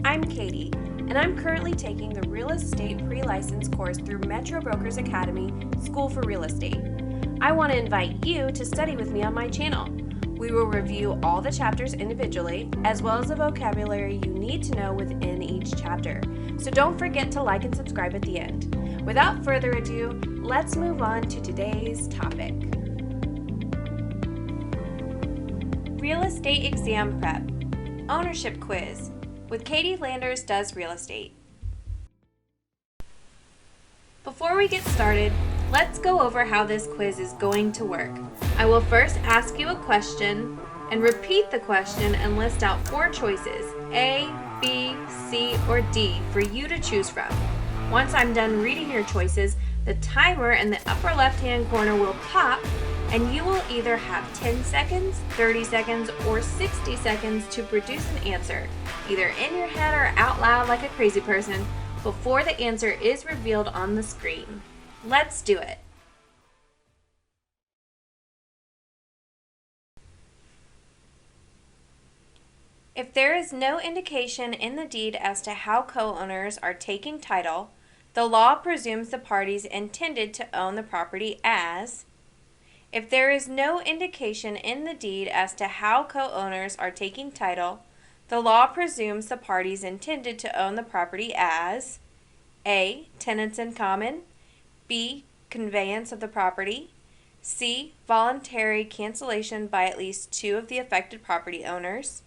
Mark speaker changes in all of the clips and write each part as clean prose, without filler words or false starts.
Speaker 1: I'm Katie, and I'm currently taking the Real Estate Pre-License course through Metro Brokers Academy School for Real Estate. I want to invite you to study with me on my channel. We will review all the chapters individually, as well as the vocabulary you need to know within each chapter. So don't forget to like and subscribe at the end. Without further ado, let's move on to today's topic. Real Estate Exam Prep. Ownership Quiz with Katie Landers Does Real Estate. Before we get started, let's go over how this quiz is going to work. I will first ask you a question and repeat the question and list out 4 choices, A, B, C, or D, for you to choose from. Once I'm done reading your choices, the timer in the upper left-hand corner will pop, and you will either have 10 seconds, 30 seconds, or 60 seconds to produce an answer, either in your head or out loud like a crazy person, before the answer is revealed on the screen. Let's do it. If there is no indication in the deed as to how co-owners are taking title, the law presumes the parties intended to own the property as. If there is no indication in the deed as to how co-owners are taking title, the law presumes the parties intended to own the property as A. Tenants in common, B. Conveyance of the property, C. Voluntary cancellation by at least 2 of the affected property owners,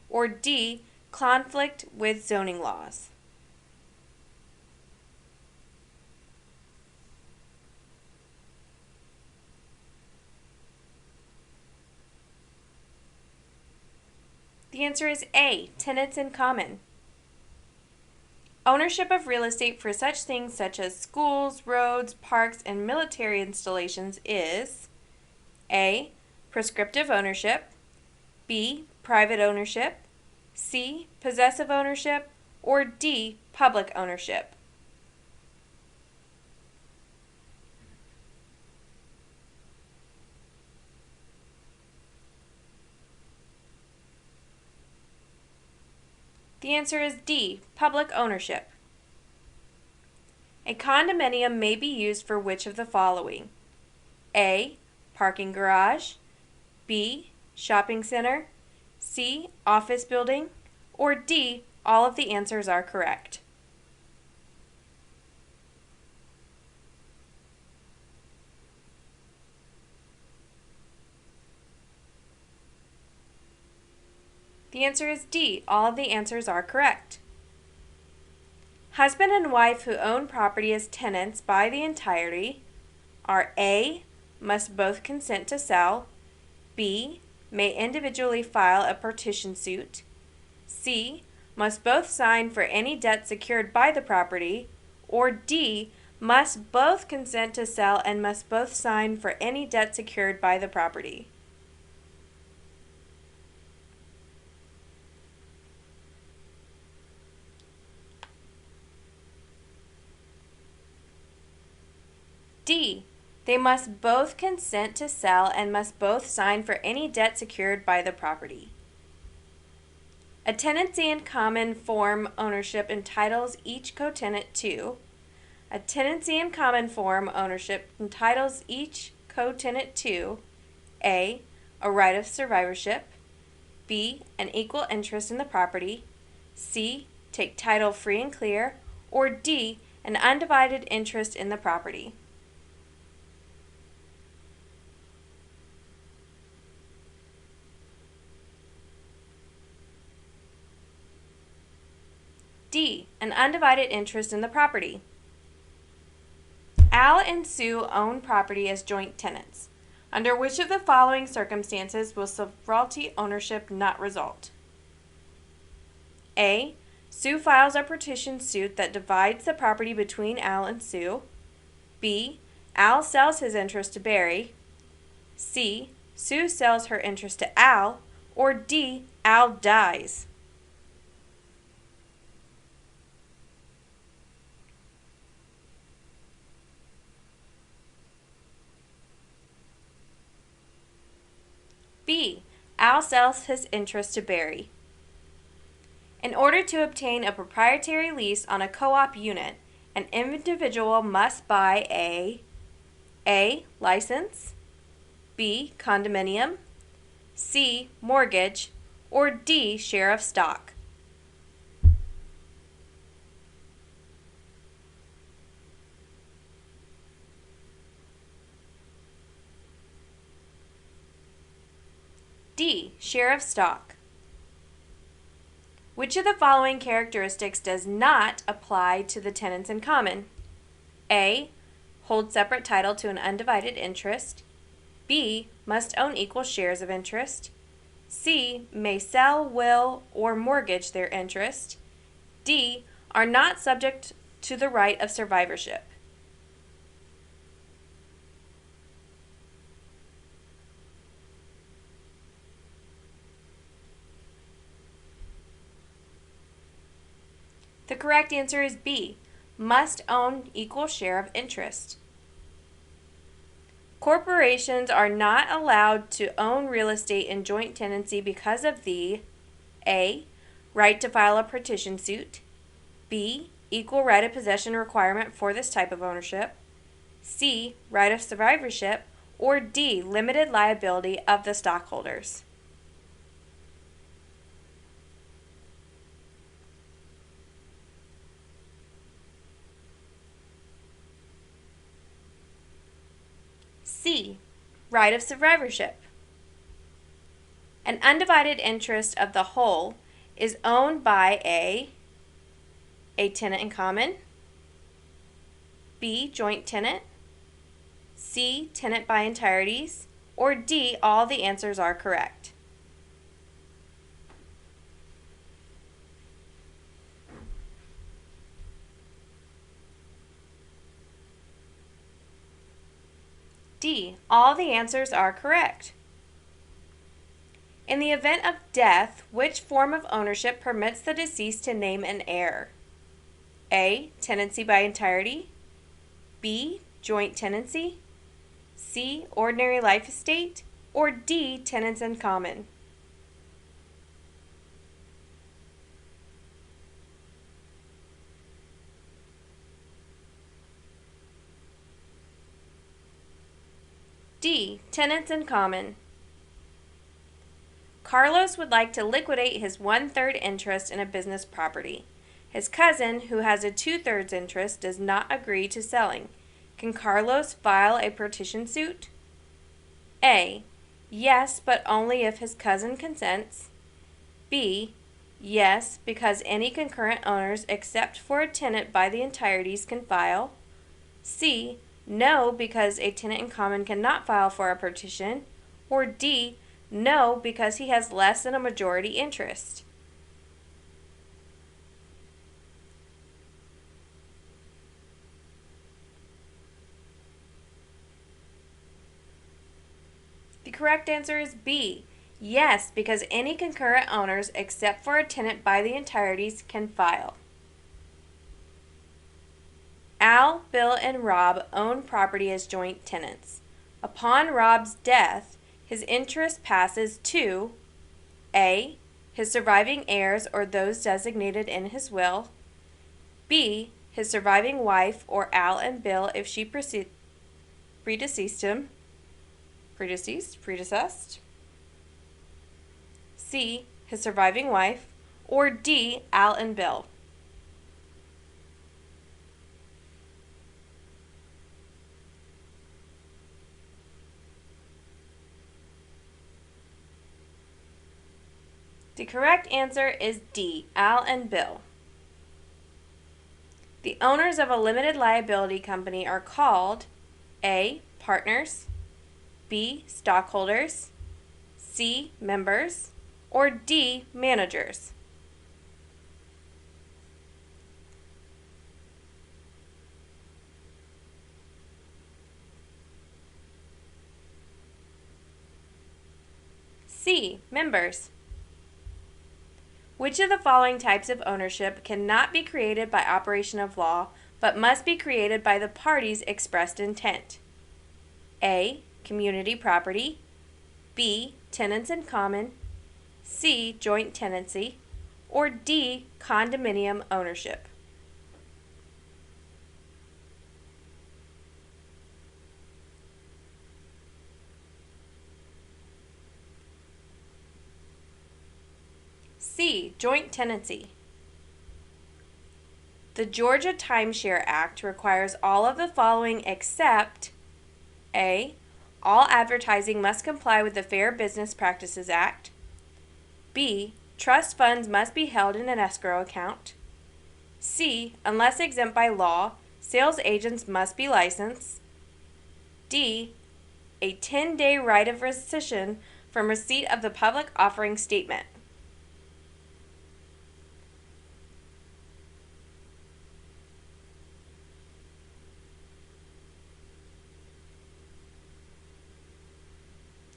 Speaker 1: or D. Conflict with zoning laws. The answer is A. Tenants in common. Ownership of real estate for such things such as schools, roads, parks, and military installations is A. Prescriptive ownership, B. Private ownership, C. Possessive ownership, or D. Public ownership. The answer is D. Public ownership. A condominium may be used for which of the following? A. Parking garage, B. Shopping center, C. Office building, or D. All of the answers are correct. The answer is D. All of the answers are correct. Husband and wife who own property as tenants by the entirety are A. Must both consent to sell, B. May individually file a partition suit, C. Must both sign for any debt secured by the property, or D. Must both consent to sell and must both sign for any debt secured by the property. D. They must both consent to sell and must both sign for any debt secured by the property. A tenancy in common form ownership entitles each co-tenant to. A tenancy in common form ownership entitles each co-tenant to A. A right of survivorship, B. An equal interest in the property, C. Take title free and clear, or D. An undivided interest in the property. D. An undivided interest in the property. Al and Sue own property as joint tenants. Under which of the following circumstances will severalty ownership not result? A. Sue files a partition suit that divides the property between Al and Sue. B. Al sells his interest to Barry. C. Sue sells her interest to Al. Or D. Al dies. B. Al sells his interest to Barry. In order to obtain a proprietary lease on a co-op unit, an individual must buy A. License, B. Condominium, C. Mortgage, or D. Share of stock. D. Share of stock. Which of the following characteristics does not apply to the tenants in common? A. Hold separate title to an undivided interest. B. Must own equal shares of interest. C. May sell, will, or mortgage their interest. D. Are not subject to the right of survivorship. The correct answer is B. Must own equal share of interest. Corporations are not allowed to own real estate in joint tenancy because of the A. Right to file a petition suit, B. Equal right of possession requirement for this type of ownership, C. Right of survivorship, or D. Limited liability of the stockholders. C. Right of survivorship. An undivided interest of the whole is owned by A. Tenant in common, B. Joint tenant, C. Tenant by entireties, or D. All the answers are correct. D. All the answers are correct. In the event of death, which form of ownership permits the deceased to name an heir? A. Tenancy by entirety, B. Joint tenancy, C. Ordinary life estate, or D. Tenants in common. D. Tenants in common. Carlos would like to liquidate his 1/3 interest in a business property. His cousin, who has a 2/3 interest, does not agree to selling. Can Carlos file a petition suit? A. Yes, but only if his cousin consents. B. Yes, because any concurrent owners except for a tenant by the entireties can file. C. No, because a tenant in common cannot file for a petition. Or D. No, because he has less than a majority interest. The correct answer is B. Yes, because any concurrent owners except for a tenant by the entireties can file. Al, Bill, and Rob own property as joint tenants. Upon Rob's death, his interest passes to A. His surviving heirs or those designated in his will, B. His surviving wife or Al and Bill if she predeceased, C. His surviving wife, or D. Al and Bill. The correct answer is D. Al and Bill. The owners of a limited liability company are called A. Partners, B. Stockholders, C. Members, or D. Managers. C. Members. Which of the following types of ownership cannot be created by operation of law, but must be created by the parties' expressed intent? A. Community property, B. Tenants in common, C. Joint tenancy, or D, condominium ownership? C, joint tenancy. The Georgia Timeshare Act requires all of the following except A, all advertising must comply with the Fair Business Practices Act. B, trust funds must be held in an escrow account. C, unless exempt by law, sales agents must be licensed. D, a 10-day right of rescission from receipt of the public offering statement.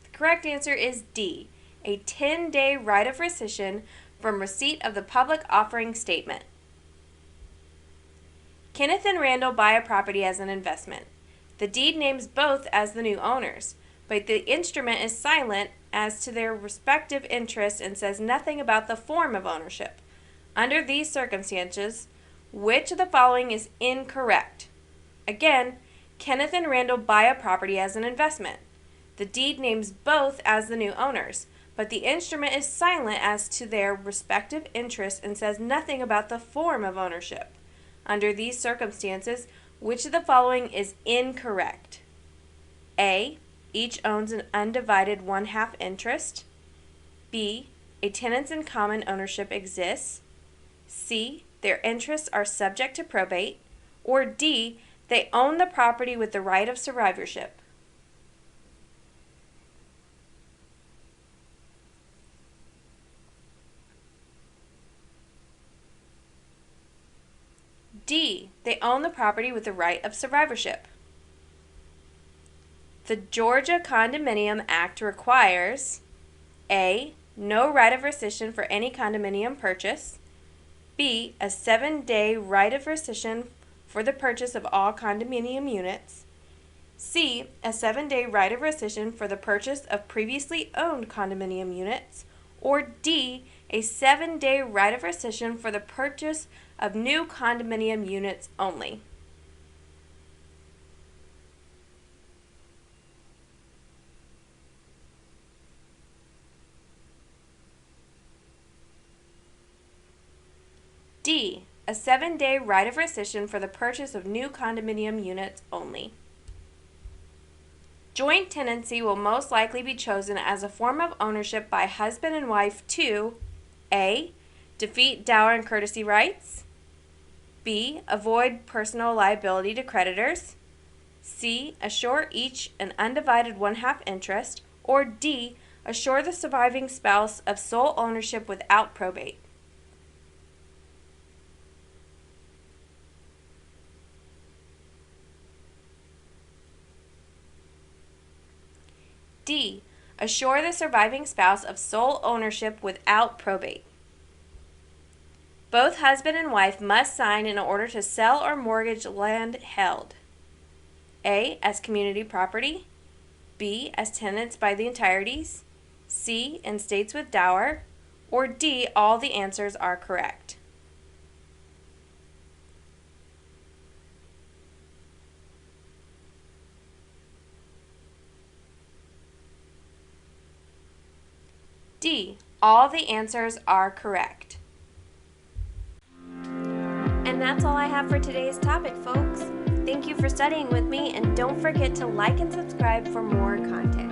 Speaker 1: The correct answer is D, a 10-day right of rescission from receipt of the public offering statement. Kenneth and Randall buy a property as an investment. The deed names both as the new owners, but the instrument is silent as to their respective interests and says nothing about the form of ownership. Under these circumstances, which of the following is incorrect? Again, Kenneth and Randall buy a property as an investment. The deed names both as the new owners, but the instrument is silent as to their respective interests and says nothing about the form of ownership. Under these circumstances, which of the following is incorrect? A, each owns an undivided 1/2 interest. B, a tenants in common ownership exists. C, their interests are subject to probate. Or D, they own the property with the right of survivorship. D, they own the property with the right of survivorship. The Georgia Condominium Act requires A, no right of rescission for any condominium purchase. B, a 7-day right of rescission for the purchase of all condominium units. C, a 7-day right of rescission for the purchase of previously owned condominium units. Or D, a 7-day right of rescission for the purchase of new condominium units only. D, a 7-day right of rescission for the purchase of new condominium units only. Joint tenancy will most likely be chosen as a form of ownership by husband and wife to A, defeat dower and courtesy rights. B, avoid personal liability to creditors. C, assure each an undivided 1/2 interest. Or D, assure the surviving spouse of sole ownership without probate. D, assure the surviving spouse of sole ownership without probate. Both husband and wife must sign in order to sell or mortgage land held. A, as community property. B, as tenants by the entireties. C, in states with dower. Or D, all the answers are correct. D, all the answers are correct. And that's all I have for today's topic, folks. Thank you for studying with me, and don't forget to like and subscribe for more content.